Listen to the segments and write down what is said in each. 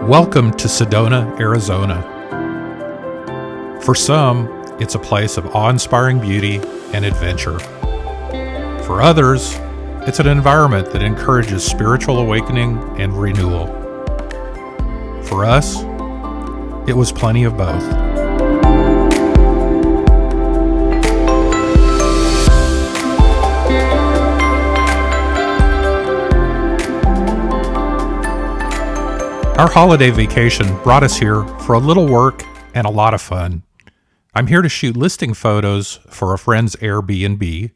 Welcome to Sedona, Arizona. For some, it's a place of awe-inspiring beauty and adventure. For others, it's an environment that encourages spiritual awakening and renewal. For us, it was plenty of both. Our holiday vacation brought us here for a little work and a lot of fun. I'm here to shoot listing photos for a friend's Airbnb.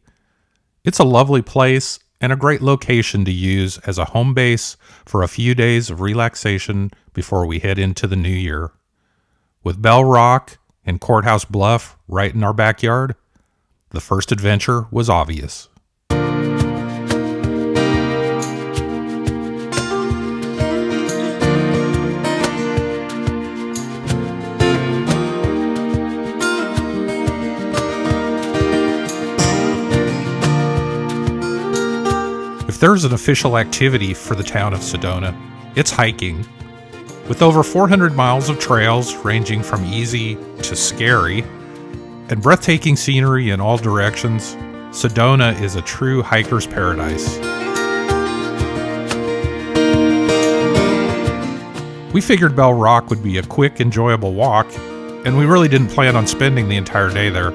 It's a lovely place and a great location to use as a home base for a few days of relaxation before we head into the new year. With Bell Rock and Courthouse Bluff right in our backyard, the first adventure was obvious. If there's an official activity for the town of Sedona, it's hiking. With over 400 miles of trails ranging from easy to scary, and breathtaking scenery in all directions, Sedona is a true hiker's paradise. We figured Bell Rock would be a quick, enjoyable walk, and we really didn't plan on spending the entire day there.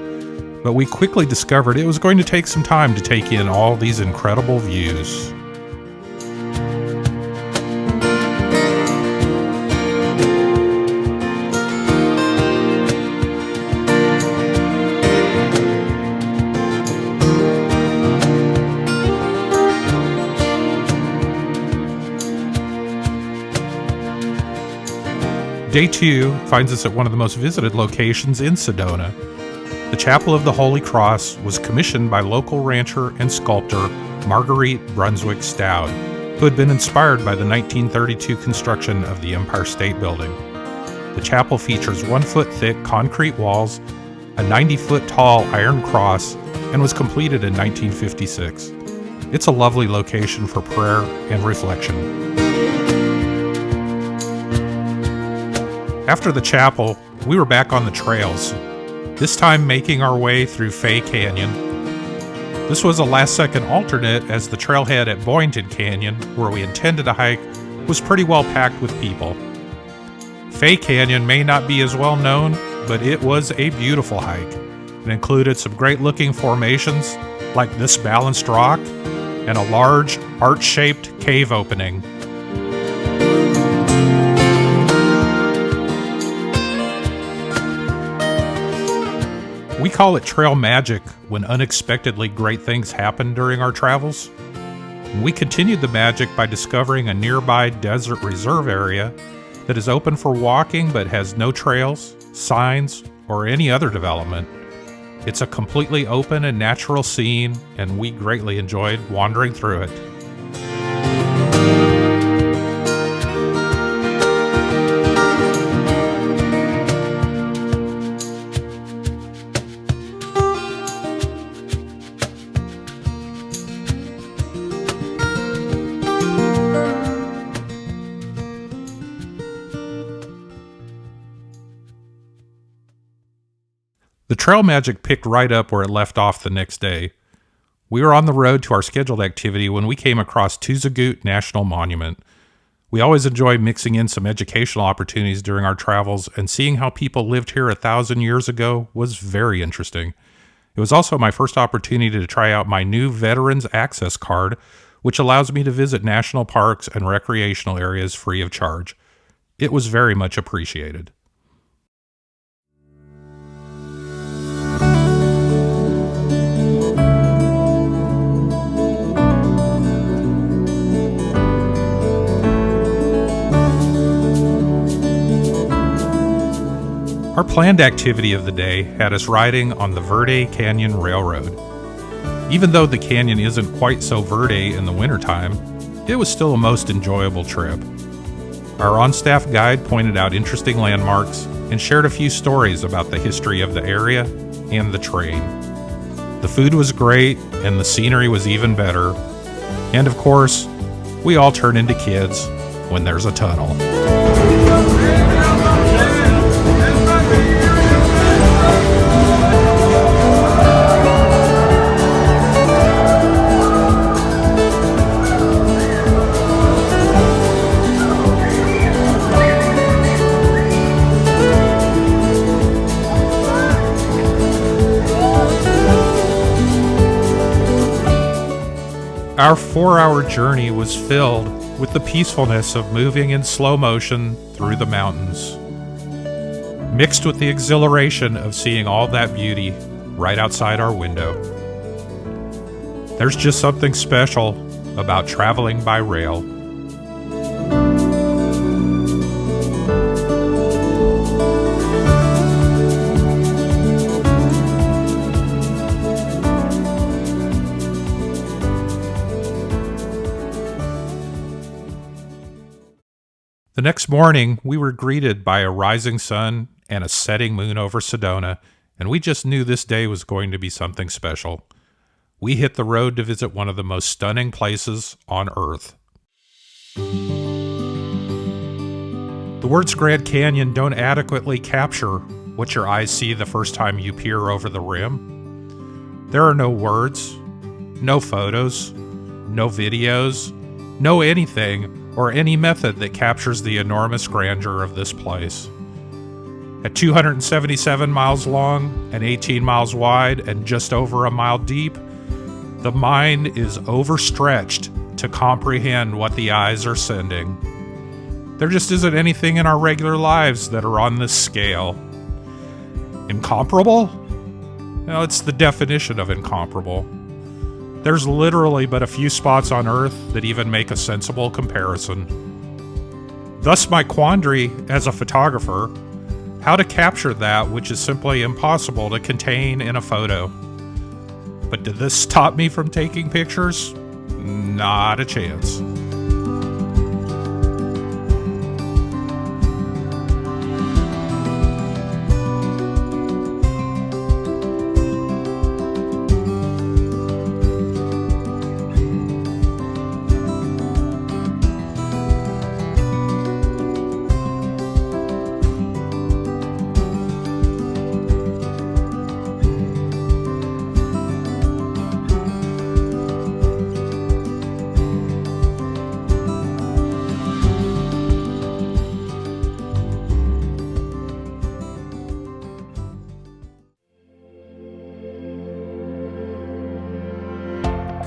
But we quickly discovered it was going to take some time to take in all these incredible views. Day 2 finds us at one of the most visited locations in Sedona. The Chapel of the Holy Cross was commissioned by local rancher and sculptor Marguerite Brunswick Stout, who had been inspired by the 1932 construction of the Empire State Building. The chapel features 1-foot-thick concrete walls, a 90-foot-tall iron cross, and was completed in 1956. It's a lovely location for prayer and reflection. After the chapel, we were back on the trails, this time making our way through Fay Canyon. This was a last-second alternate as the trailhead at Boynton Canyon, where we intended to hike, was pretty well packed with people. Fay Canyon may not be as well known, but it was a beautiful hike. It included some great-looking formations like this balanced rock and a large, arch-shaped cave opening. We call it trail magic when unexpectedly great things happen during our travels. We continued the magic by discovering a nearby desert reserve area that is open for walking but has no trails, signs, or any other development. It's a completely open and natural scene, and we greatly enjoyed wandering through it. The trail magic picked right up where it left off the next day. We were on the road to our scheduled activity when we came across Tuzagut National Monument. We always enjoy mixing in some educational opportunities during our travels, and seeing how people lived here 1,000 years ago was very interesting. It was also my first opportunity to try out my new Veterans Access Card, which allows me to visit national parks and recreational areas free of charge. It was very much appreciated. Our planned activity of the day had us riding on the Verde Canyon Railroad. Even though the canyon isn't quite so verde in the wintertime, it was still a most enjoyable trip. Our on-staff guide pointed out interesting landmarks and shared a few stories about the history of the area and the train. The food was great and the scenery was even better. And of course, we all turn into kids when there's a tunnel. Our 4-hour journey was filled with the peacefulness of moving in slow motion through the mountains, mixed with the exhilaration of seeing all that beauty right outside our window. There's just something special about traveling by rail. The next morning, we were greeted by a rising sun and a setting moon over Sedona, and we just knew this day was going to be something special. We hit the road to visit one of the most stunning places on Earth. The words Grand Canyon don't adequately capture what your eyes see the first time you peer over the rim. There are no words, no photos, no videos, no anything or any method that captures the enormous grandeur of this place. At 277 miles long and 18 miles wide and just over a mile deep, the mind is overstretched to comprehend what the eyes are sending. There just isn't anything in our regular lives that are on this scale. Incomparable? Well, it's the definition of incomparable. There's literally but a few spots on Earth that even make a sensible comparison. Thus my quandary as a photographer, how to capture that which is simply impossible to contain in a photo. But did this stop me from taking pictures? Not a chance.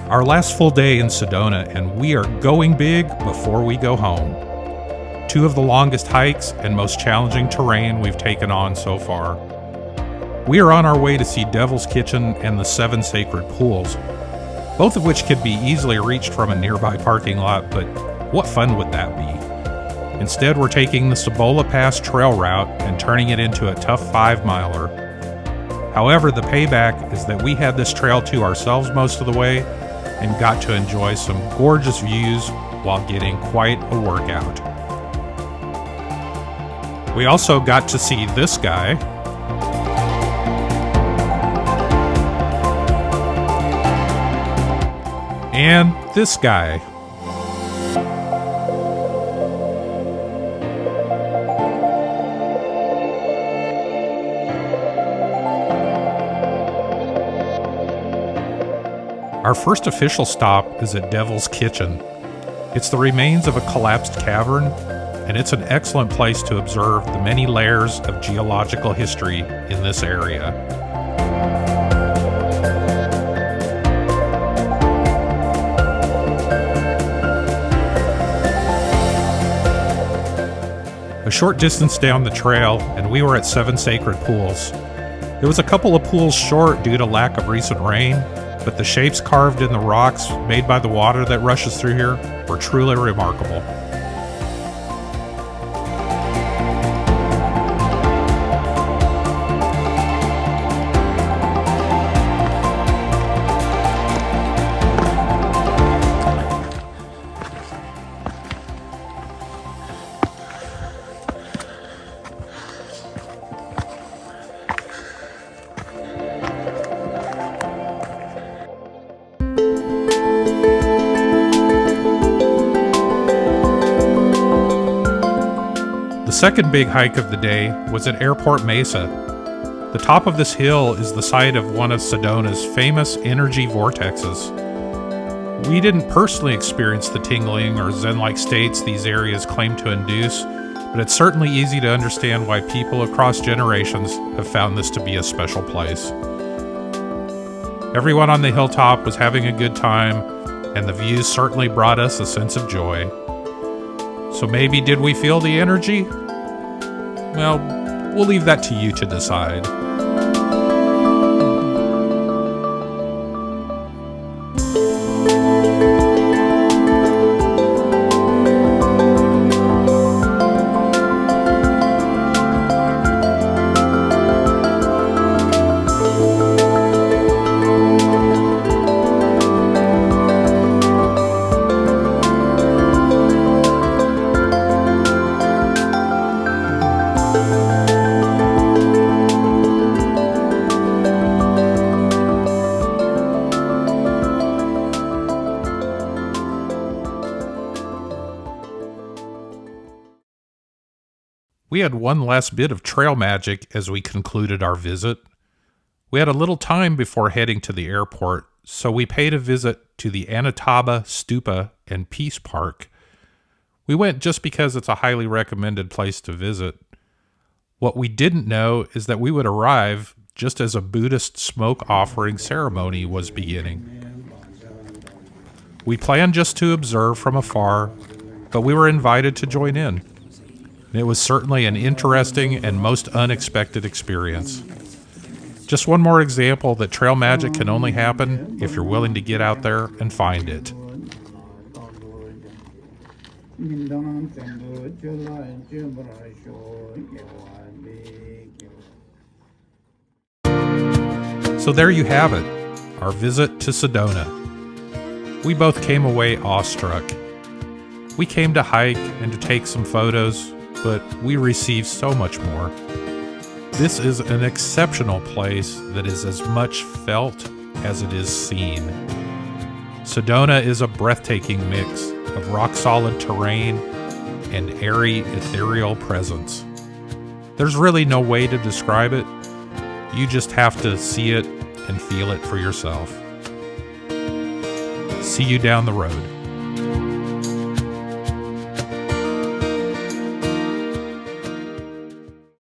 Our last full day in Sedona, and we are going big before we go home. 2 of the longest hikes and most challenging terrain we've taken on so far. We are on our way to see Devil's Kitchen and the 7 sacred pools, both of which could be easily reached from a nearby parking lot, but what fun would that be? Instead, we're taking the Cibola Pass trail route and turning it into a tough 5-miler. However, the payback is that we had this trail to ourselves most of the way and got to enjoy some gorgeous views while getting quite a workout. We also got to see this guy. And this guy. Our first official stop is at Devil's Kitchen. It's the remains of a collapsed cavern, and it's an excellent place to observe the many layers of geological history in this area. A short distance down the trail, and we were at 7 sacred pools. It was a couple of pools short due to lack of recent rain, but the shapes carved in the rocks made by the water that rushes through here were truly remarkable. second big hike of the day was at Airport Mesa. The top of this hill is the site of one of Sedona's famous energy vortexes. We didn't personally experience the tingling or zen-like states these areas claim to induce, but it's certainly easy to understand why people across generations have found this to be a special place. Everyone on the hilltop was having a good time, and the views certainly brought us a sense of joy. So maybe did we feel the energy? Well, we'll leave that to you to decide. We had one last bit of trail magic as we concluded our visit. We had a little time before heading to the airport, so we paid a visit to the Anataba Stupa and Peace Park. We went just because it's a highly recommended place to visit. What we didn't know is that we would arrive just as a Buddhist smoke offering ceremony was beginning. We planned just to observe from afar, but we were invited to join in. It was certainly an interesting and most unexpected experience. Just one more example that trail magic can only happen if you're willing to get out there and find it. So there you have it, our visit to Sedona. We both came away awestruck. We came to hike and to take some photos, but we received so much more. This is an exceptional place that is as much felt as it is seen. Sedona is a breathtaking mix of rock-solid terrain and airy, ethereal presence. There's really no way to describe it. You just have to see it and feel it for yourself. See you down the road.